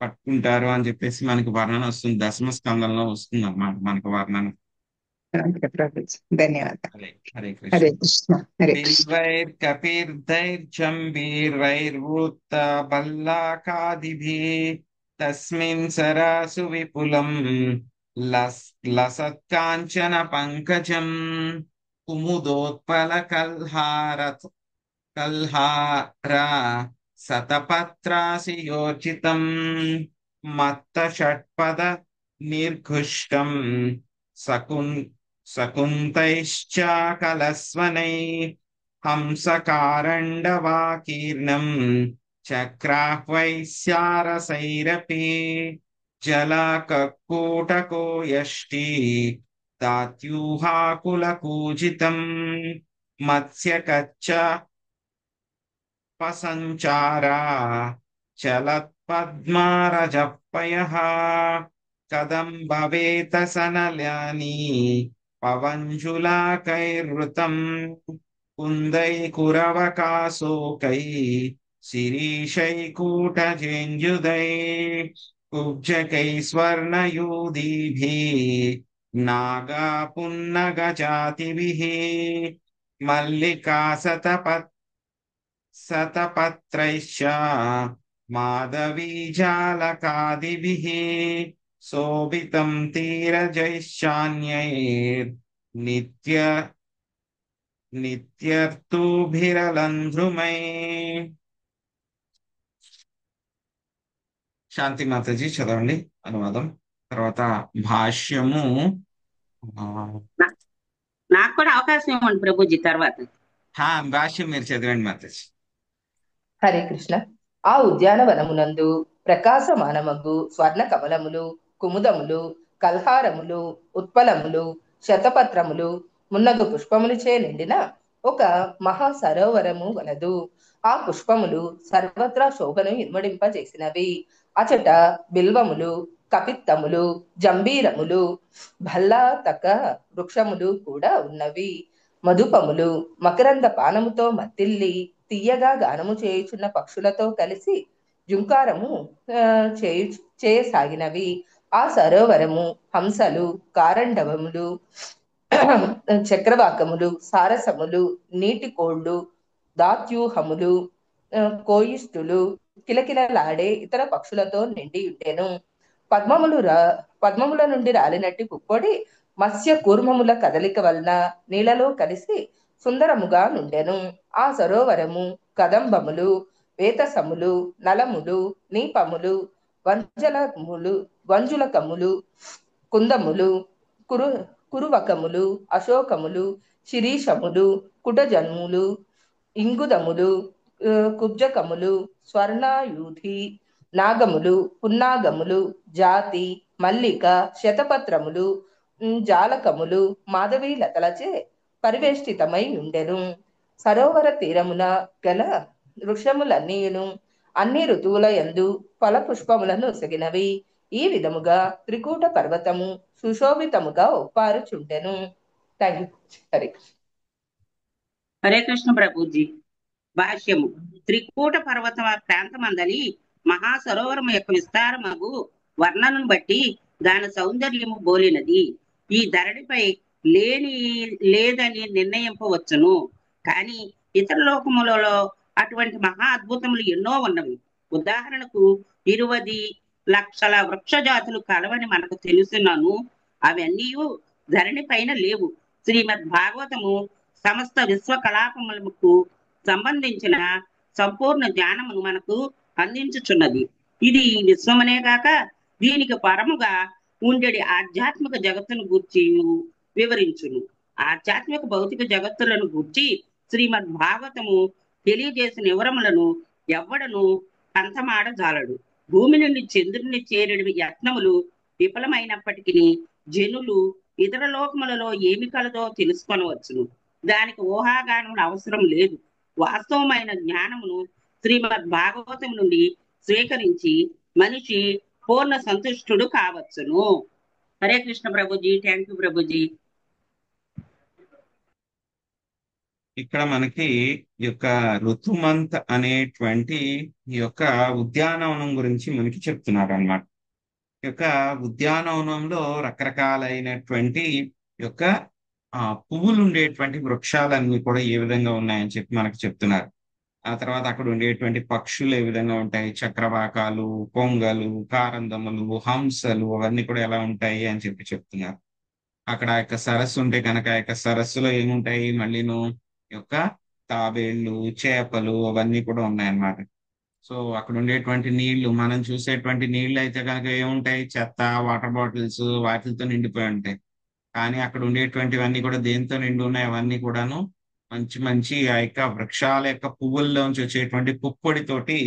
పట్టుకుంటారు అని చెప్పేసి మనకి వర్ణన వస్తుంది. దశమ స్కందంలో వస్తుంది అన్నమాట మనకు వర్ణన. ఓకే ప్రభుజీ, ధన్యవాదాలు. హరే హరే హరే కృష్ణ. కృష్ణ. హరే కృష్ణ. బిల్వైర్కపిర్దైర్జంబీర్వైర్వృత్త బల్లాకాదిభిः తస్మిన్ సరాసు విపులం లసత్కాంచన పంకజం కుముదోత్పల కల్హార శతపత్రాసి యోచితం మత్త షట్పద నిర్ఘుష్టం శకుంతైశ్చాకలస్వనై హంసకారండవాకీర్ణం చక్రాహ్వైస్యారసైరపి జలకూటకో యష్టి దాత్యూహాకులకూజితం మత్స్యకచ్చ పసంచారా చలత్పద్మారజపయః కదం భవేత సనలాని పవంజులాకైర్వృతం కుందైకురవకాశోకై శిరీషైకూటజేంజుదై కుబ్జకై స్వర్ణయూధీభిः నాగాపున్నగజాతిభిः మల్లికా శతపత్రైశ్చ మాధవీజాలకాదిభిः శోభితం నిత్యర్తుభిరలంధ్రుమై. శాంతి మాతాజీ చదవండి అనువాదం. తర్వాత భాష్యము. నాకు కూడా అవకాశం ఇవ్వండి ప్రభుజీ తర్వాత. భాష్యం మీరు చదవండి మాతాజీ. హరే కృష్ణ. ఆ ఉద్యానవనమునందు ప్రకాశమానమగు స్వర్ణ కమలములు, కుముదములు, కల్హారములు, ఉత్పలములు, శతపత్రములు మున్నగు పుష్పములచే నిండిన ఒక మహా సరోవరము గలదు. ఆ పుష్పములు సర్వత్రా శోభను ఇన్వడింపజేసినవి. అచట బిల్వములు, కపిత్తములు, జంబీరములు, భల్లాతక వృక్షములు కూడా ఉన్నవి. మధుపములు మకరంద పానముతో మత్తిల్లి తీయగా గానము చేయుచున్న పక్షులతో కలిసి జుంకారము చేయసాగినవి. ఆ సరోవరము హంసలు, కారండవములు, చక్రవాకములు, సారసములు, నీటి కోళ్లు, దాత్యూహములు, కోయిస్తులు, కిలకిలలాడే ఇతర పక్షులతో నిండి ఉండెను. పద్మముల నుండి రాలినట్టి పుప్పొడి మత్స్య కూర్మముల కదలిక వలన నీళ్లలో కలిసి సుందరముగా నుండెను. ఆ సరోవరము కదంబములు, వేతసములు, నలములు, నీపములు, వంజులకములు, కుందములు, కురు కురువకములు, అశోకములు, శిరీషములు, కుటజన్ములు, ఇంగుదములు, కుబ్జకములు, స్వర్ణాయుధి, నాగములు, పున్నాగములు, జాతి, మల్లిక, శతపత్రములు, జాలకములు, మాధవీ లతలచే పరివేష్టితమై ఉండెను. సరోవర తీరమున గల వృక్షములన్నీయును అన్ని ఋతువుల యందు ఫల పుష్పములను ఒసగినవి. ఈ విధముగా త్రికూట పర్వతము సుశోభితముగా ఒప్పారుచుండెను. Thank you. హరే కృష్ణ. హరే కృష్ణ ప్రభుజీ. భాష్యము. త్రికూట పర్వత ప్రాంతమందలి మహాసరోవరము యొక్క విస్తారమగు వర్ణనను బట్టి దాని సౌందర్యము బోలినది. ఈ ధరణిపై లేదని నిర్ణయింపవచ్చును. కానీ ఇతర లోకములలో అటువంటి మహా అద్భుతములు ఎన్నో ఉన్నవి. ఉదాహరణకు 20 లక్షల వృక్ష జాతులు కలవని మనకు తెలుసున్నాను. అవన్నీ ధరణి పైన లేవు. శ్రీమద్ భాగవతము సమస్త విశ్వ కలాపములకు సంబంధించిన సంపూర్ణ జ్ఞానమును మనకు అందించుచున్నది. ఇది విశ్వమనే కాక దీనికి పరముగా ఉండేది ఆధ్యాత్మిక జగత్తును గూర్చి వివరించును. ఆధ్యాత్మిక భౌతిక జగత్తులను గూర్చి శ్రీమద్ భాగవతము తెలియజేసిన వివరములను ఎవ్వడను అంతమాడజాలడు. భూమి నుండి చంద్రుని చేరడి యత్నములు విఫలమైనప్పటికీ జనులు ఇతర లోకములలో ఏమి కలదో తెలుసుకొనవచ్చును. దానికి ఊహాగానములు అవసరం లేదు. వాస్తవమైన జ్ఞానమును శ్రీమద్ భాగవతం నుండి స్వీకరించి మనిషి పూర్ణ సంతుష్టుడు కావచ్చును. హరే కృష్ణ ప్రభుజీ. Thank you Prabhuji. ఇక్కడ మనకి ఈ యొక్క ఋతుమంత్ అనేటువంటి ఈ యొక్క ఉద్యానవనం గురించి మనకి చెప్తున్నారు అన్నమాట. ఈ యొక్క ఉద్యానవనంలో రకరకాలైనటువంటి యొక్క పువ్వులు ఉండేటువంటి వృక్షాలన్నీ కూడా ఏ విధంగా ఉన్నాయని చెప్పి మనకు చెప్తున్నారు. ఆ తర్వాత అక్కడ ఉండేటువంటి పక్షులు ఏ విధంగా ఉంటాయి, చక్రవాకాలు, కొంగలు, కారందములు, హంసలు అవన్నీ కూడా ఎలా ఉంటాయి అని చెప్పి చెప్తున్నారు. అక్కడ ఆ యొక్క సరస్సు ఉంటే కనుక ఆ యొక్క సరస్సులో ఏముంటాయి, మళ్ళీను యొక్క తాబేళ్లు, చేపలు అవన్నీ కూడా ఉన్నాయన్నమాట. సో అక్కడ ఉండేటువంటి నీళ్లు, మనం చూసేటువంటి నీళ్లు అయితే కనుక ఏముంటాయి, చెత్త, వాటర్ బాటిల్స్ వాటితో నిండిపోయి ఉంటాయి. కానీ అక్కడ ఉండేటువంటివన్నీ కూడా దేంతో నిండి ఉన్నాయి, అవన్నీ కూడాను మంచి మంచి ఆ యొక్క వృక్షాల యొక్క పువ్వుల్లోంచి వచ్చేటువంటి పుప్పొడితోటి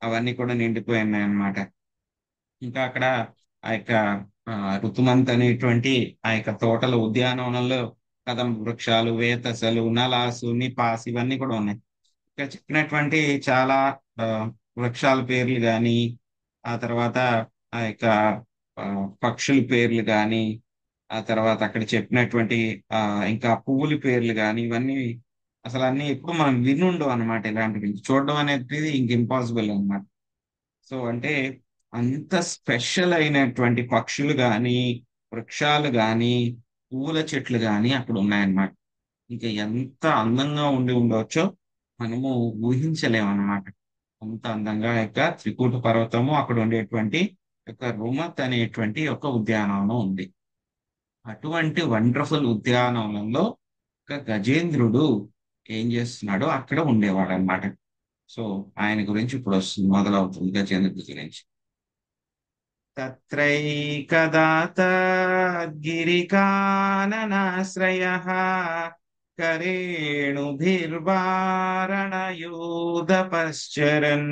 అవన్నీ కూడా నిండిపోయి ఉన్నాయి అన్నమాట. ఇంకా అక్కడ ఆ యొక్క ఋతుమంత్ అనేటువంటి ఆ యొక్క తోటల ఉద్యానవనంలో కదంబ వృక్షాలు, వేతసలు, నలాసు, నిపాస్ ఇవన్నీ కూడా ఉన్నాయి. ఇక్కడ చెప్పినటువంటి చాలా వృక్షాల పేర్లు కానీ, ఆ తర్వాత ఆ యొక్క పక్షుల పేర్లు కానీ, ఆ తర్వాత అక్కడ చెప్పినటువంటి ఇంకా పువ్వుల పేర్లు కానీ, ఇవన్నీ అసలు అన్ని ఎప్పుడు మనం వినుండవు అనమాట. ఇలాంటివి చూడడం అనేది ఇంక ఇంపాసిబుల్ అనమాట. సో అంటే అంత స్పెషల్ అయినటువంటి పక్షులు కానీ, వృక్షాలు కానీ, పూల చెట్లు కానీ అక్కడ ఉన్నాయన్నమాట. ఇంకా ఎంత అందంగా ఉండి ఉండవచ్చో మనము ఊహించలేమన్నమాట. అంత అందంగా యొక్క త్రికూట పర్వతము, అక్కడ ఉండేటువంటి యొక్క రుమత్ అనేటువంటి ఒక ఉద్యానవనం ఉంది. అటువంటి వండర్ఫుల్ ఉద్యానవనంలో ఒక గజేంద్రుడు ఏం చేస్తున్నాడో అక్కడ ఉండేవాడు అనమాట. సో ఆయన గురించి ఇప్పుడు వస్తుంది, మొదలవుతుంది గజేంద్రుడి గురించి. తత్రైకదా తద్గిరికాననాశ్రయః కరేణుభిర్వారణయూధపశ్చరన్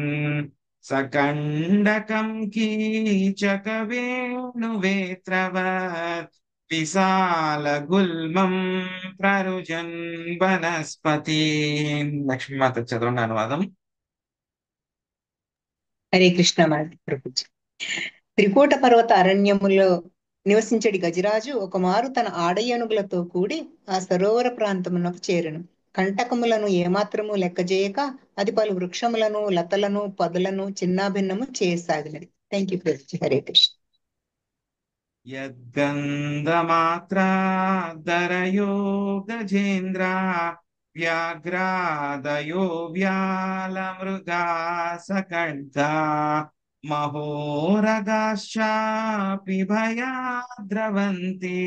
సకండకం కీచకవేణువేత్రవత్ విశాలగుల్మం ప్రరుజన్ వనస్పతి. లక్ష్మీమాత చదవండి అనువాదం. హరే కృష్ణ ప్రభుజీ. త్రికూట పర్వత అరణ్యములో నివసించడి గజరాజు ఒకమారు తన ఆడయేనుగులతో కూడి ఆ సరోవర ప్రాంతమునకు చేరెను. కంటకములను ఏమాత్రము లెక్కజేయక అది పలు వృక్షములను, లతలను, పొదలను చిన్నాభిన్నము చేయసాగినది. Thank you Prabhuji. హరే కృష్ణ. యద్గంధమాత్రా దరయో గజేంద్ర వ్యాఘ్రాదయో వ్యాలమృగా సఖడ్గా మహోరగాశ్చాపి భయాద్రవంతి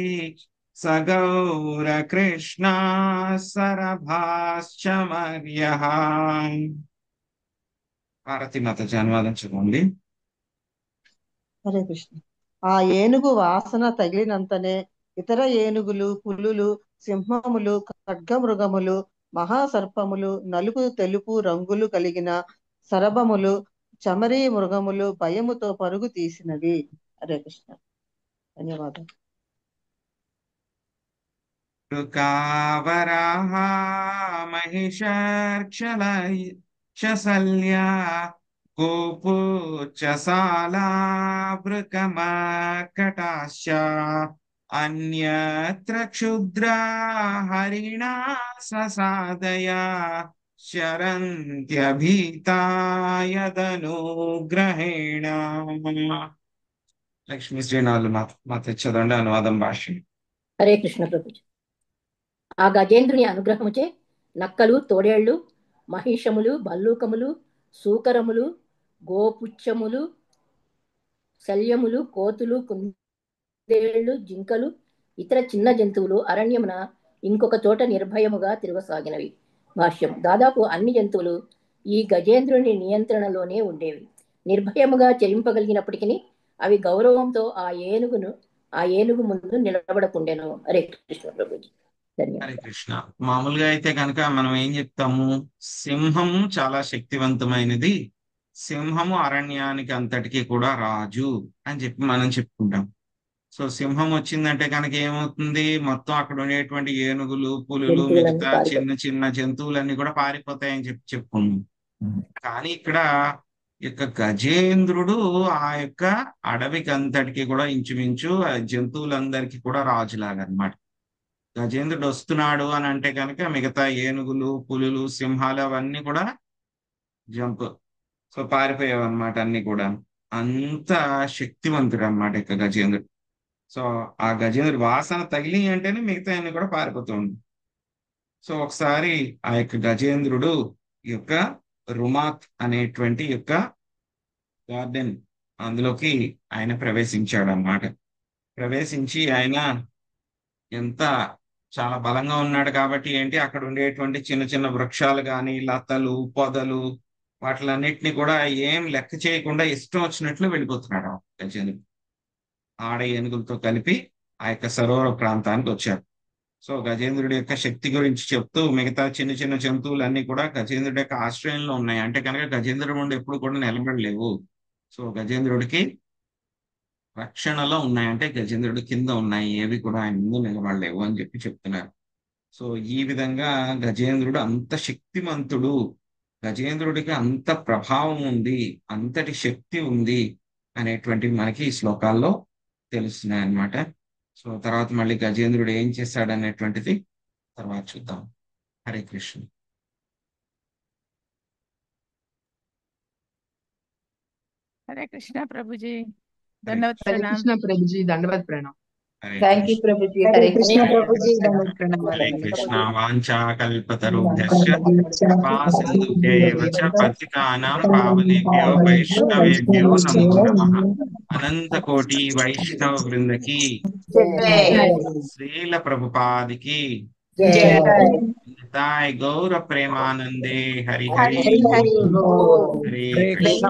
సగౌర కృష్ణ సరభాశ్చ మర్యః. భారతీమాత అనువాదం చూడండి. హరే కృష్ణ. ఆ ఏనుగు వాసన తగిలినంతనే ఇతర ఏనుగులు, పులులు, సింహములు, ఖడ్గమృగములు, మహాసర్పములు, నలుపు తెలుపు రంగులు కలిగిన సరభములు, చమరీ మృగములు భయముతో పరుగు తీసినవి. హరే కృష్ణ. ధన్యవాదాలు. ఋకావరాహ మహిషర్క్షలశల్యా గోపుచ్చసాలావృకమర్కటాశ్చ అన్యత్ర క్షుద్రా హరిణా ససాదయా శరంత్యభీతాయదనుగ్రహేణ. లక్ష్మీ శ్రీనాథులు మాత చదవండి అనువాదం భాష్యం. హరే కృష్ణ ప్రభుజీ. ఆ గజేంద్రుని అనుగ్రహముచే నక్కలు, తోడేళ్లు, మహిషములు, భల్లూకములు, సూకరములు, గోపుచ్చములు, శల్యములు, కోతులు, కుందేళ్లు, జింకలు, ఇతర చిన్న జంతువులు అరణ్యమున ఇంకొక చోట నిర్భయముగా తిరగసాగినవి. భాష్యం. దాదాపు అన్ని జంతువులు ఈ గజేంద్రుని నియంత్రణలోనే ఉండేవి. నిర్భయముగా చెరింపగలిగినప్పటికీ అవి గౌరవంతో ఆ ఏనుగు ముందు నిలబడకుండెను. హరే కృష్ణ ప్రభుజీ. హరే కృష్ణ. మామూలుగా అయితే కనుక మనం ఏం చెప్తాము, సింహము చాలా శక్తివంతమైనది, సింహము అరణ్యానికి అంతటికీ కూడా రాజు అని చెప్పి మనం చెప్పుకుంటాం. సో సింహం వచ్చిందంటే కనుక ఏమవుతుంది, మొత్తం అక్కడ ఉండేటువంటి ఏనుగులు, పులులు, మిగతా చిన్న చిన్న జంతువులన్నీ కూడా పారిపోతాయని చెప్పుకున్నాం. కానీ ఇక్కడ యొక్క గజేంద్రుడు ఆ యొక్క అడవికి అంతటికి కూడా ఇంచుమించు జంతువులందరికీ కూడా రాజులాగా అన్నమాట. గజేంద్రుడు వస్తున్నాడు అని అంటే కనుక మిగతా ఏనుగులు, పులులు, సింహాలు అవన్నీ కూడా జంప్ పారిపోయావు అనమాట. అన్ని కూడా అంత శక్తివంతుడు అనమాట ఇక గజేంద్రుడు. సో ఆ గజేంద్రుడు వాసన తగిలి అంటేనే మిగతా అన్ని కూడా పారిపోతూ ఉంది. సో ఒకసారి ఆ యొక్క గజేంద్రుడు యొక్క రుమాక్ అనేటువంటి యొక్క గార్డెన్ అందులోకి ఆయన ప్రవేశించాడు అన్నమాట. ప్రవేశించి ఆయన ఎంత చాలా బలంగా ఉన్నాడు కాబట్టి ఏంటి, అక్కడ ఉండేటువంటి చిన్న చిన్న వృక్షాలు కానీ, లతలు, పొదలు, వాటిలన్నిటిని కూడా ఏం లెక్క చేయకుండా ఇష్టం వచ్చినట్లు వెళ్ళిపోతున్నాడు గజేంద్రుడు. ఆడ ఏనుగులతో కలిపి ఆ యొక్క సరోవర ప్రాంతానికి వచ్చారు. సో గజేంద్రుడి యొక్క శక్తి గురించి చెప్తూ మిగతా చిన్న చిన్న జంతువులన్నీ కూడా గజేంద్రుడి యొక్క ఆశ్రయంలో ఉన్నాయి. అంటే కనుక గజేంద్రుడి ముందు ఎప్పుడు కూడా నిలబడలేవు. సో గజేంద్రుడికి రక్షణలో ఉన్నాయంటే గజేంద్రుడి కింద ఉన్నాయి, ఏవి కూడా ఆయన ముందు నిలబడలేవు అని చెప్పి చెప్తున్నారు. సో ఈ విధంగా గజేంద్రుడు అంత శక్తిమంతుడు, గజేంద్రుడికి అంత ప్రభావం ఉంది, అంతటి శక్తి ఉంది అనేటువంటివి మనకి ఈ శ్లోకాల్లో తెలుస్తున్నాయి అన్నమాట. సో తర్వాత మళ్ళీ గజేంద్రుడు ఏం చేశాడు అనేటువంటిది తర్వాత చూద్దాం. హరే కృష్ణ. హరే కృష్ణ ప్రభుజీ. ధన్యవాద హరే కృష్ణ ప్రభుజీ. దండవత్ ప్రణాం. Thank you Prabhuji. హరే కృష్ణ ప్రభుజీ. దండవత్ ప్రణాం. హరే కృష్ణ. వాంఛా కల్పతరుభ్యశ్చ కృపా సింధుభ్యైవ చ పతితానాం పావనేభ్యో వైష్ణవేభ్యో నమో నమః. అనంత కోటి వైష్ణవ బృందకి, శ్రీల ప్రభుపాదికి నితాయ్ గౌర ప్రేమానందే. హరి హరి హరే కృష్ణ.